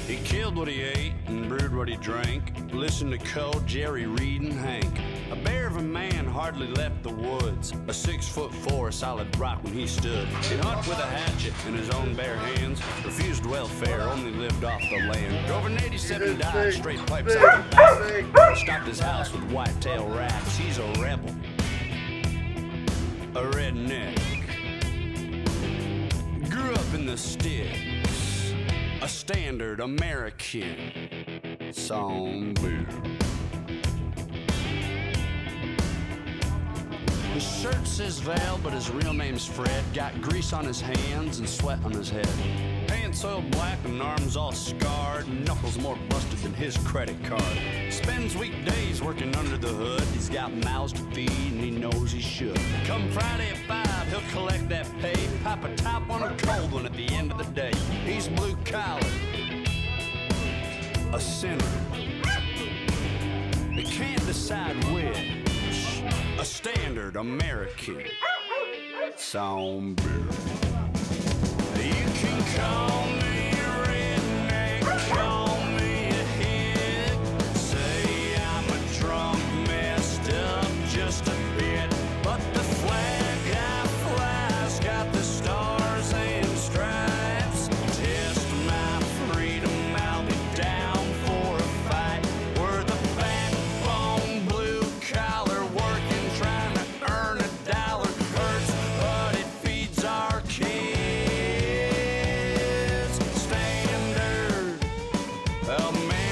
He killed what he ate and brewed what he drank. Listened to Cole, Jerry, Reed, and Hank. A bear of a man hardly left the woods. A 6'4" solid rock when he stood. He'd hunt with a hatchet in his own bare hands. Refused welfare, only lived off the land. Drove an 87 Dodge, straight pipes out the back. Stocked his house with whitetail racks. He's a rebel, a redneck. Grew up in the sticks, a standard American songboot. His shirt says Val, but his real name's Fred. Got grease on his hands and sweat on his head. Pants oiled black and arms all scarred. Knuckles more busted than his credit card. Spends weekdays working under the hood. He's got mouths to feed and he knows he should. Come Friday at 5, he'll collect that pay. Pop a top on a cold one at the end of the day. He's blue collar, a sinner. He can't decide which. A standard American songboot. You can call me a redneck, call me a hick. Say I'm a drunk, messed up just a bit. But the flag I fly's got the stars and stripes. Test my freedom, I'll be down for a fight. We're the backbone, blue collar, working, trying to earn a dollar. Hurts, but it feeds our kids. Standard American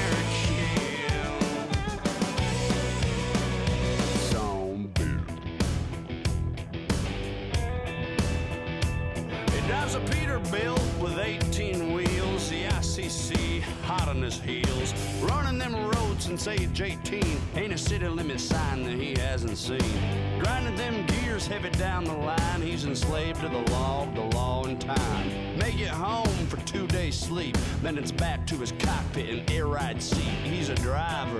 songboot. He drives a Peterbilt with 18 wheels. The ICC hot on his heels. Running them roads since age 18. Ain't a city limit sign that he hasn't seen. Grinding them gears heavy down the line. He's enslaved to the law and time. May get home for 2 days sleep. Then it's back to his cockpit and air ride seat. He's a driver,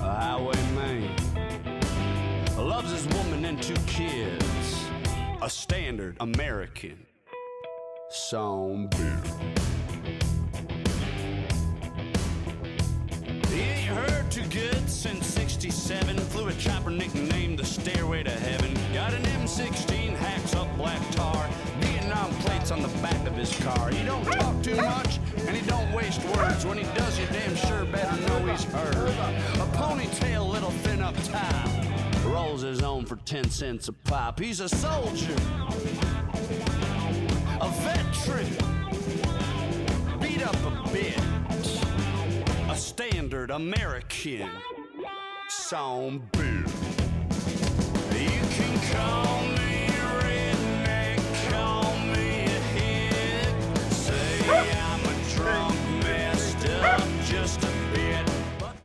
a highwayman. Loves his woman and 2 kids. A standard American songboot. He ain't heard too good since 67. Flew a chopper nicknamed the Stairway to Heaven. Got an M16, hacks up black tar. Vietnam plates on the back of his car. He don't talk too much and he don't waste words. When he does, you damn sure better know he's heard. A ponytail, little thin up top. Rolls his own for 10 cents a pop. He's a soldier, a veteran, beat up a bit. A standard American songboot. You can call